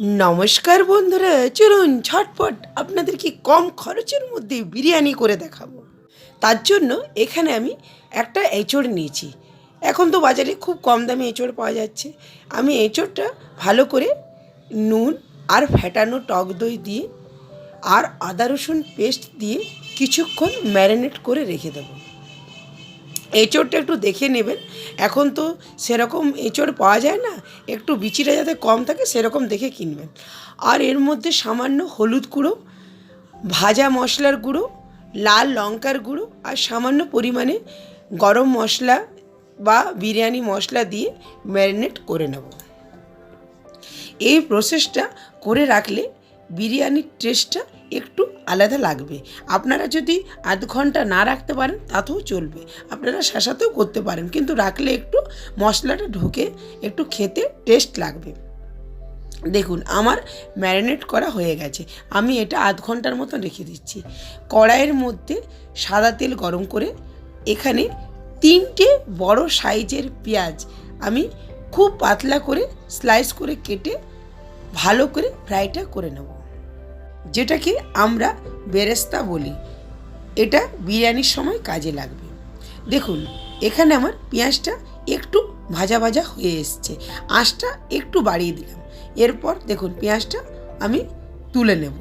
নমস্কার বন্ধুরা, চলুন ঝটপট আপনাদেরকে কম খরচের মধ্যে বিরিয়ানি করে দেখাবো। তার জন্য এখানে আমি একটা এঁচোড় নিয়েছি। এখন তো বাজারে খুব কম দামে এঁচোড় পাওয়া যাচ্ছে। আমি এঁচোড়টা ভালো করে নুন আর ফেটানো টক দই দিয়ে আর আদা রসুন পেস্ট দিয়ে কিছুক্ষণ ম্যারিনেট করে রেখে দেবো। এঁচোড়টা একটু দেখে নেবেন, এখন তো সেরকম এঁচোড় পাওয়া যায় না, একটু বিচিটা যাতে কম থাকে সেরকম দেখে কিনবেন। আর এর মধ্যে সামান্য হলুদ গুঁড়ো, ভাজা মশলার গুঁড়ো, লাল লঙ্কার গুঁড়ো আর সামান্য পরিমাণে গরম মশলা বা বিরিয়ানি মশলা দিয়ে ম্যারিনেট করে নেব। এই প্রসেসটা করে রাখলে বিরিয়ানির টেস্টটা একটু আলাদা লাগবে। আপনারা যদি আধ ঘন্টা না রাখতে পারেন তাতেও চলবে, আপনারা শাসাতেও করতে পারেন, কিন্তু রাখলে একটু মশলাটা ঢুকে একটু খেতে টেস্ট লাগবে। দেখুন আমার ম্যারিনেট করা হয়ে গেছে, আমি এটা আধ ঘন্টার মতো রেখে দিচ্ছি। কড়াইয়ের মধ্যে সাদা তেল গরম করে এখানে 3টে বড় সাইজের পেঁয়াজ আমি খুব পাতলা করে স্লাইস করে কেটে ভালো করে ফ্রাইটা করে নেব, যেটাকে আমরা বেরেস্তা বলি। এটা বিরিয়ানির সময় কাজে লাগবে। দেখুন এখানে আমার পেঁয়াজটা একটু ভাজা ভাজা হয়ে এসছে, আঁচটা একটু বাড়িয়ে দিলাম। এরপর দেখুন পেঁয়াজটা আমি তুলে নেব।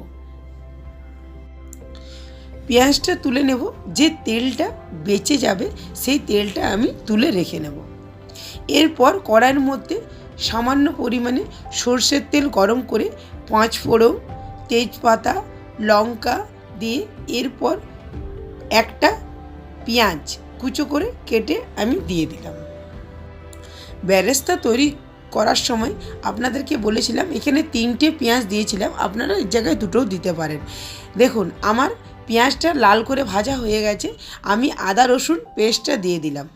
পেঁয়াজটা তুলে নেব, যে তেলটা বেঁচে যাবে সেই তেলটা আমি তুলে রেখে নেব। এরপর কড়াইয়ের মধ্যে সামান্য পরিমাণে সর্ষের তেল গরম করে 5 ফোড়ন, তেজপাতা, লঙ্কা দিয়ে এরপর একটা পেঁয়াজ কুচো করে কেটে আমি দিয়ে দিলাম। বেরেস্তা তৈরি করার সময় আপনাদেরকে বলেছিলাম এখানে 3টে পেঁয়াজ দিয়েছিলাম, আপনারা এর জায়গায় 2টোও দিতে পারেন। দেখুন আমার পেঁয়াজটা লাল করে ভাজা হয়ে গেছে, আমি আদা রসুন পেস্টটা দিয়ে দিলাম।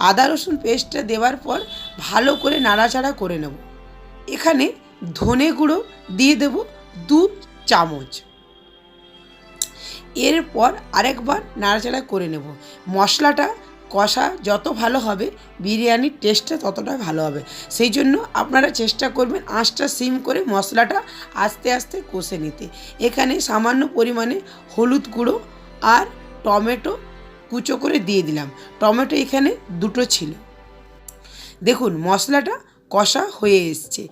আদা রসুন পেস্টটা দেওয়ার পর ভালো করে নাড়াচাড়া করে নেব। এখানে ধনে গুঁড়ো দিয়ে দেব 2 চামচ। এরপর আরেকবার নাড়াচাড়া করে নেব। মশলাটা কষা যত ভালো হবে বিরিয়ানির টেস্টটা ততটা ভালো হবে, সেই জন্য আপনারা চেষ্টা করবেন আঁচটা সিম করে মশলাটা আস্তে আস্তে কষে নিতে। এখানে সামান্য পরিমাণে হলুদ গুঁড়ো আর টমেটো কুচো করে দিয়ে দিলাম। টমেটো এখানে 2টো ছিল। দেখুন মশলাটা কষা হয়ে এসছে।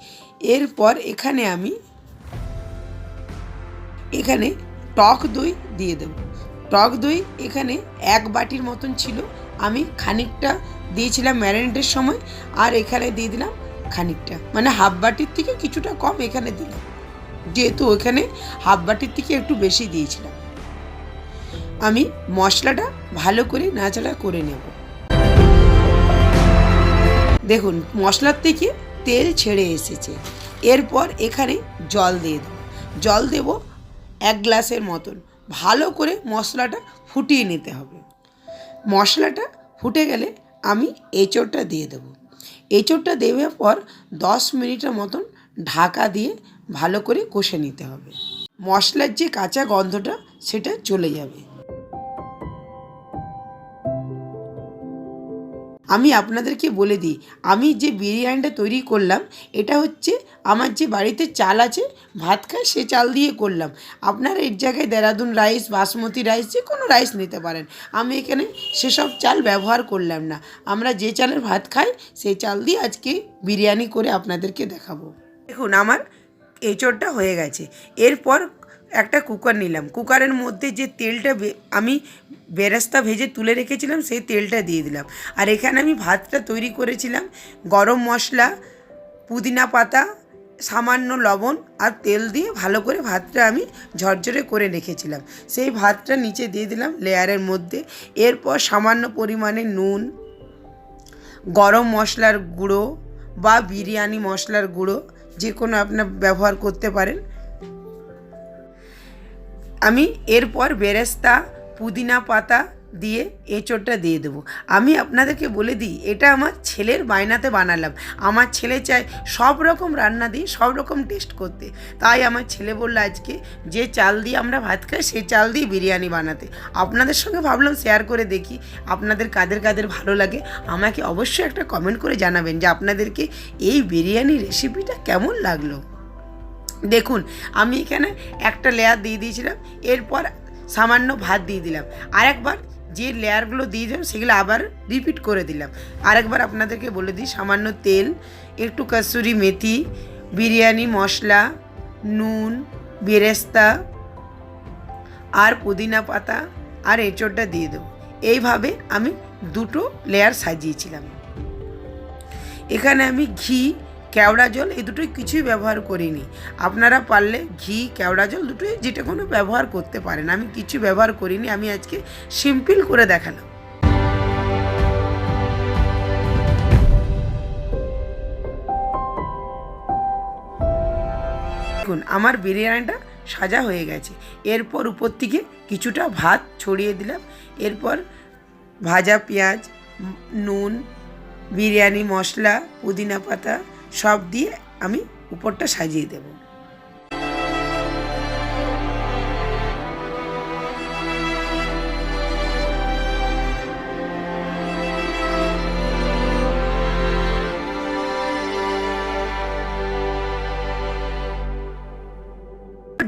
এরপর এখানে আমি টক দই দিয়ে দেব। টক দই এখানে 1 বাটির মতন ছিল, আমি খানিকটা দিয়েছিলাম ম্যারিনেটের সময়, আর এখানে দিয়ে দিলাম খানিকটা, মানে হাফ বাটির থেকে কিছুটা কম এখানে দিলাম, যেহেতু ওখানে হাফ বাটির থেকে একটু বেশি দিয়েছিলাম। আমি মশলাটা ভালো করে নাড়াচাড়া করে নেব। দেখুন মশলার থেকে তেল ছেড়ে এসেছে। এরপর এখানে জল দিয়ে দেব। জল দেব 1 গ্লাসের মতন। ভালো করে মশলাটা ফুটিয়ে নিতে হবে। মশলাটা ফুটে গেলে আমি এঁচোড়টা দিয়ে দেব। এঁচোড়টা দেওয়ার পর 10 মিনিটের মতন ঢাকা দিয়ে ভালো করে কষে নিতে হবে। মশলার যে কাঁচা গন্ধটা সেটা চলে যাবে। আমি আপনাদেরকে বলে দিই, আমি যে বিরিয়ানিটা তৈরি করলাম এটা হচ্ছে আমার যে বাড়িতে চাল আছে ভাত খায় সে চাল দিয়ে করলাম। আপনারা এর জায়গায় দেরাদুন রাইস, বাসমতি রাইস, যে কোনো রাইস নিতে পারেন। আমি এখানে সেসব চাল ব্যবহার করলাম না, আমরা যে চালের ভাত খাই সেই চাল দিয়ে আজকে বিরিয়ানি করে আপনাদেরকে দেখাবো। দেখুন আমার এঁচোড়টা হয়ে গেছে। এরপর একটা কুকার নিলাম। কুকারের মধ্যে যে তেলটা আমি বেরেস্তা ভেজে তুলে রেখেছিলাম সেই তেলটা দিয়ে দিলাম। আর এখানে আমি ভাতটা তৈরি করেছিলাম, গরম মশলা, পুদিনা পাতা, সামান্য লবণ আর তেল দিয়ে ভালো করে ভাতটা আমি ঝরঝরে করে রেখেছিলাম, সেই ভাতটা নিচে দিয়ে দিলাম লেয়ারের মধ্যে। এরপর সামান্য পরিমাণে নুন, গরম মশলার গুঁড়ো বা বিরিয়ানি মশলার গুঁড়ো যে কোনো আপনার ব্যবহার করতে পারেন। আমি এরপর বেরেস্তা, পুদিনা পাতা দিয়ে এঁচোড়টা দিয়ে দেবো। আমি আপনাদেরকে বলে দিই এটা আমার ছেলের বায়নাতে বানালাম। আমার ছেলে চায় সব রকম রান্না দিয়ে সব রকম টেস্ট করতে, তাই আমার ছেলে বললো আজকে যে চাল দিয়ে আমরা ভাত খাই সেই চাল দিয়ে বিরিয়ানি বানাতে। আপনাদের সঙ্গে ভাবলাম শেয়ার করে দেখি আপনাদের কাদের কাদের ভালো লাগে। আমাকে অবশ্যই একটা কমেন্ট করে জানাবেন যে আপনাদেরকে এই বিরিয়ানি রেসিপিটা কেমন লাগলো। দেখুন আমি এখানে একটা লেয়ার দিয়ে দিয়েছিলাম, এরপর সামান্য ভাত দিয়ে দিলাম, আরেকবার যে লেয়ারগুলো দিয়ে দিলাম সেগুলো আবার রিপিট করে দিলাম। আরেকবার আপনাদেরকে বলে দিই, সামান্য তেল, একটু কসুরি মেথি, বিরিয়ানি মশলা, নুন, বেরেস্তা আর পুদিনা পাতা আর এঁচোড়টা দিয়ে দেবো। এইভাবে আমি দুটো লেয়ার সাজিয়েছিলাম। এখানে আমি ঘি, কেওড়া জল এই দুটোই কিছুই ব্যবহার করিনি। আপনারা পারলে ঘি, কেওড়া জল দুটোই যেটা কোনো ব্যবহার করতে পারেন, আমি কিছু ব্যবহার করিনি, আমি আজকে সিম্পল করে দেখালাম। দেখুন আমার বিরিয়ানিটা সাজা হয়ে গেছে। এরপর উপর থেকে কিছুটা ভাত ছড়িয়ে দিলাম, এরপর ভাজা পেঁয়াজ, নুন, বিরিয়ানি মশলা, পুদিনা পাতা সব দিয়ে আমি উপরটা সাজিয়ে দেব।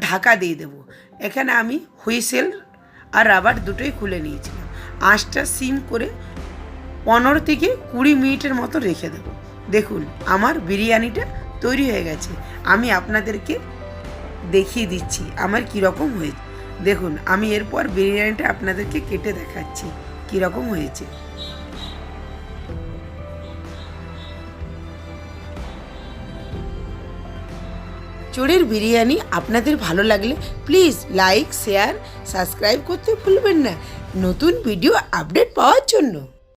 ঢাকা দিয়ে দেব। এখানে আমি হুইসেল আর রাবার দুটোই খুলে নিয়েছিলাম। আঁচটা সিম করে 15 থেকে 20 মিনিটের মতো রেখে দেব। দেখুন আমার বিরিয়ানিটা তৈরি হয়ে গেছে। আমি আপনাদেরকে দেখিয়ে দিচ্ছি আমার কীরকম হয়েছে। দেখুন আমি এরপর বিরিয়ানিটা আপনাদেরকে কেটে দেখাচ্ছি কীরকম হয়েছে। চোরের বিরিয়ানি আপনাদের ভালো লাগলে প্লিজ লাইক, শেয়ার, সাবস্ক্রাইব করতে ভুলবেন না নতুন ভিডিও আপডেট পাওয়ার জন্য।